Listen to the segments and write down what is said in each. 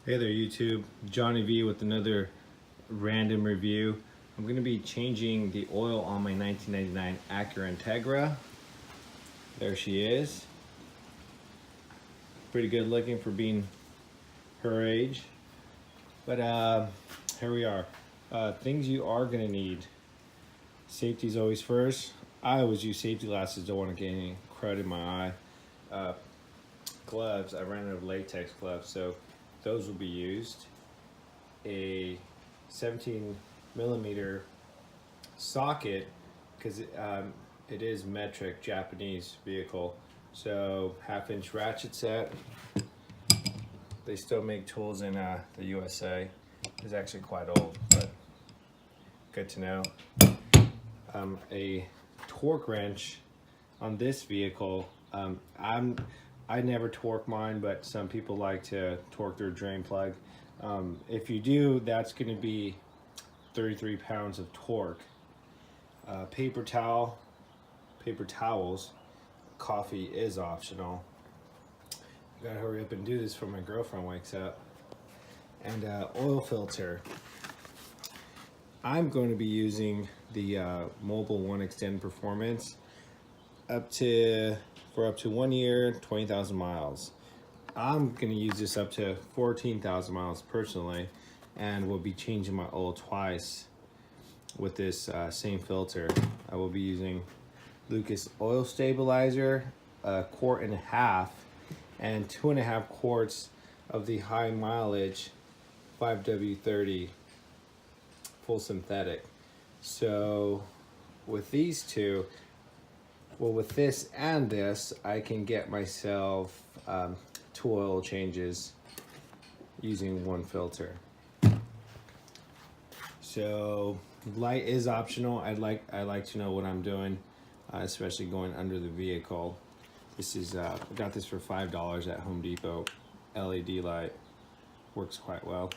Hey there YouTube, Johnny V with another random review. I'm going to be changing the oil on my 1999 Acura Integra. There she is. Pretty good looking for being her age. But here we are. Things you are going to need. Safety is always first. I always use safety glasses, don't want to get any crud in my eye. Gloves, I ran out of latex gloves, so those will be used. A 17 millimeter socket, because it is metric Japanese vehicle, so 1/2 inch ratchet set. They still make tools in the USA. It's actually quite old, but good to know. A torque wrench on this vehicle. I never torque mine, but some people like to torque their drain plug. If you do, that's going to be 33 pounds of torque. Paper towels, coffee is optional. Gotta hurry up and do this before my girlfriend wakes up. And oil filter. I'm going to be using the Mobile 1 Extend Performance for up to 1 year, 20,000 miles. I'm gonna use this up to 14,000 miles personally, and will be changing my oil twice with this same filter. I will be using Lucas Oil Stabilizer, 1.5 quarts, and 2.5 quarts of the high mileage 5W30 full synthetic. So with these two, well, with this and this, I can get myself 2 oil changes using one filter. So light is optional. I like to know what I'm doing, especially going under the vehicle. This is I got this for $5 at Home Depot. LED light works quite well.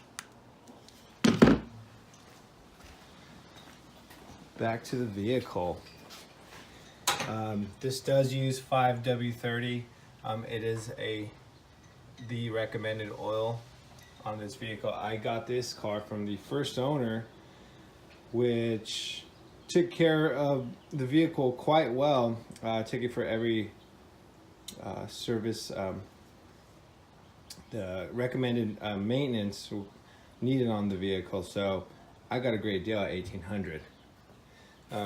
Back to the vehicle. This does use 5W30. It is the recommended oil on this vehicle. I got this car from the first owner, which took care of the vehicle quite well. Took it for every service, the recommended maintenance needed on the vehicle. So I got a great deal at $1,800.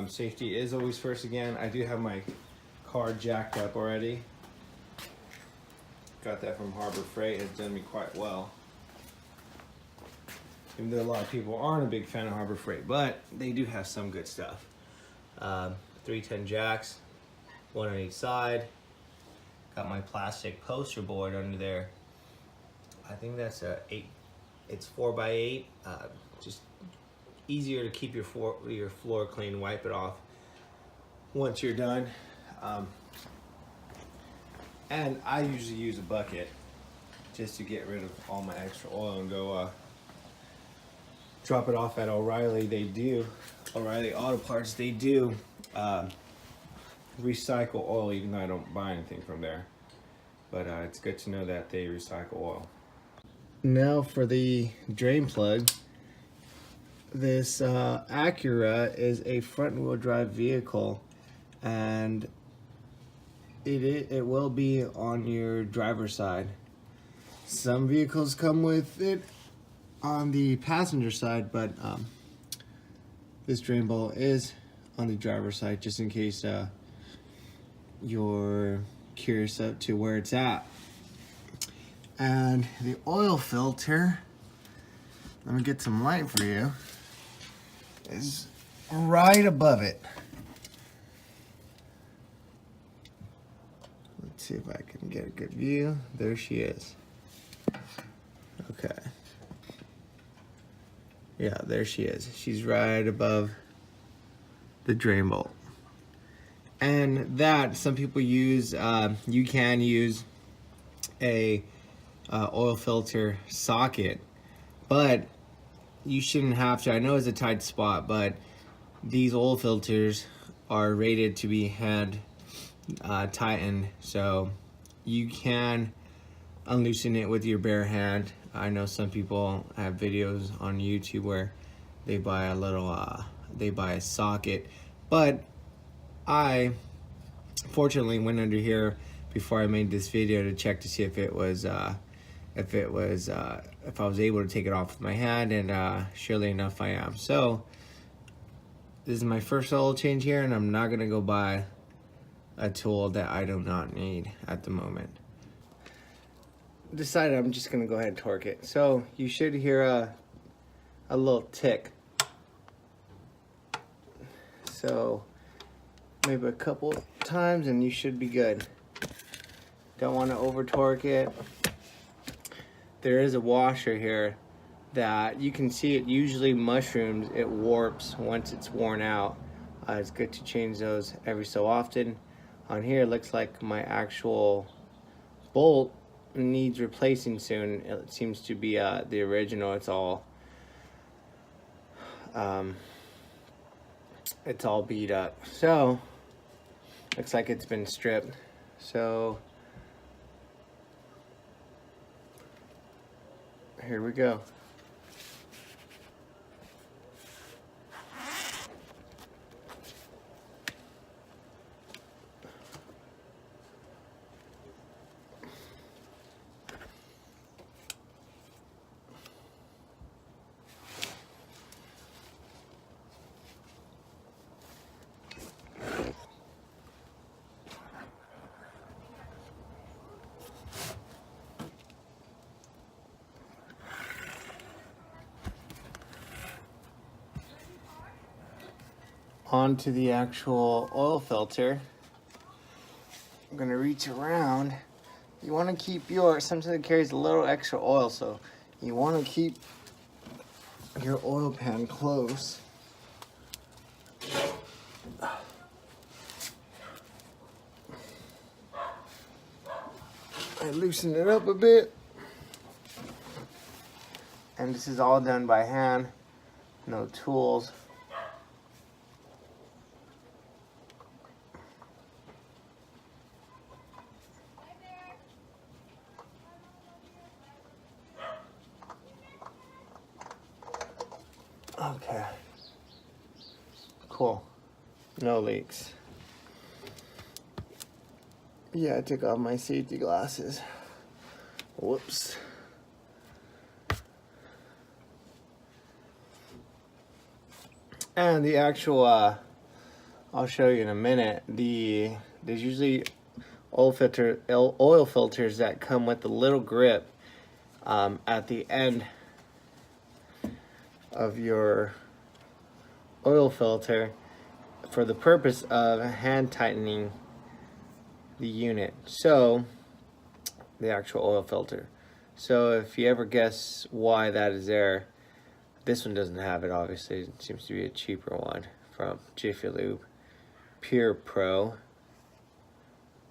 Safety is always first again. I do have my car jacked up already. Got that from Harbor Freight. It's done me quite well. Even though a lot of people aren't a big fan of Harbor Freight, but they do have some good stuff. 310 jacks, one on each side. Got my plastic poster board under there. I think that's it's 4x8. Just easier to keep your floor clean, wipe it off once you're done. And I usually use a bucket just to get rid of all my extra oil and go drop it off at O'Reilly. O'Reilly Auto Parts, they do recycle oil, even though I don't buy anything from there. But it's good to know that they recycle oil. Now for the drain plug. This Acura is a front-wheel drive vehicle, and it will be on your driver's side. Some vehicles come with it on the passenger side, but this drain bowl is on the driver's side, just in case you're curious as to where it's at. And the oil filter, let me get some light for you, is right above it. Let's see if I can get a good view. There she is. Okay. Yeah, there she is. She's right above the drain bolt. And that, some people use, you can use a oil filter socket, but you shouldn't have to. I know it's a tight spot, but these oil filters are rated to be hand tightened, so you can unloosen it with your bare hand. I know some people have videos on YouTube where they buy a little, they buy a socket, but I fortunately went under here before I made this video to check to see if it was, if I was able to take it off with my hand, and surely enough I am. So this is my first oil change here, and I'm not gonna go buy a tool that I do not need at the moment. Decided I'm just gonna go ahead and torque it. So you should hear a little tick. So maybe a couple times and you should be good. Don't want to over torque it. There is a washer here that you can see, it usually mushrooms, it warps once it's worn out. It's good to change those every so often. On here it looks like my actual bolt needs replacing soon. It seems to be the original. It's all beat up. So looks like it's been stripped. So here we go. Onto the actual oil filter. I'm gonna reach around. You want to keep sometimes it carries a little extra oil, so you want to keep your oil pan close. I loosen it up a bit, and this is all done by hand, no tools. Okay, cool, no leaks. Yeah, I took off my safety glasses. Whoops. And the actual, I'll show you in a minute, there's usually oil filters that come with a little grip at the end of your oil filter for the purpose of hand tightening the unit. So the actual oil filter. So if you ever guess why that is there, this one doesn't have it, obviously. It seems to be a cheaper one from Jiffy Lube. Pure Pro.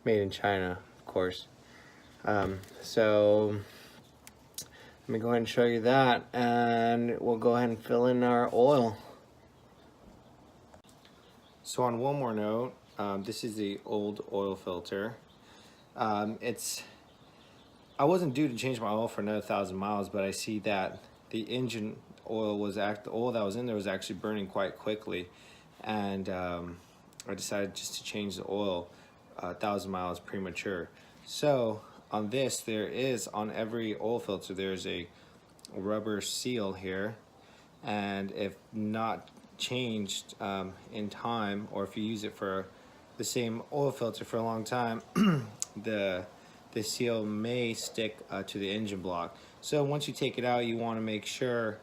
Made in China, of course. So let me go ahead and show you that, and we'll go ahead and fill in our oil. So on one more note, this is the old oil filter. I wasn't due to change my oil for another 1,000 miles, but I see that the engine oil the oil that was in there was actually burning quite quickly, and I decided just to change the oil 1,000 miles premature. So on this, there is, on every oil filter, there's a rubber seal here, and if not changed in time, or if you use it for the same oil filter for a long time, the seal may stick to the engine block. So once you take it out, you want to make sure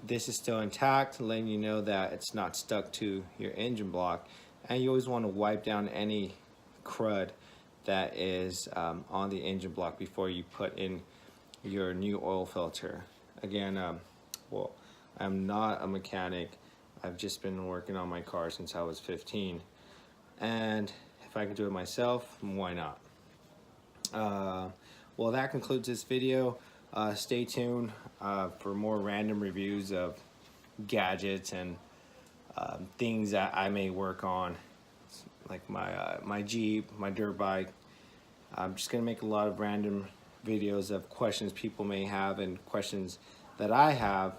this is still intact, letting you know that it's not stuck to your engine block. And you always want to wipe down any crud that is on the engine block before you put in your new oil filter. Again, well, I'm not a mechanic. I've just been working on my car since I was 15. And if I can do it myself, why not? Well, that concludes this video. Stay tuned for more random reviews of gadgets and things that I may work on, like my Jeep, my dirt bike. I'm just gonna make a lot of random videos of questions people may have and questions that I have,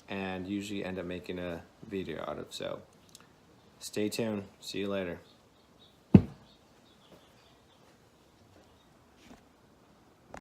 and usually end up making a video out of. So stay tuned. See you later.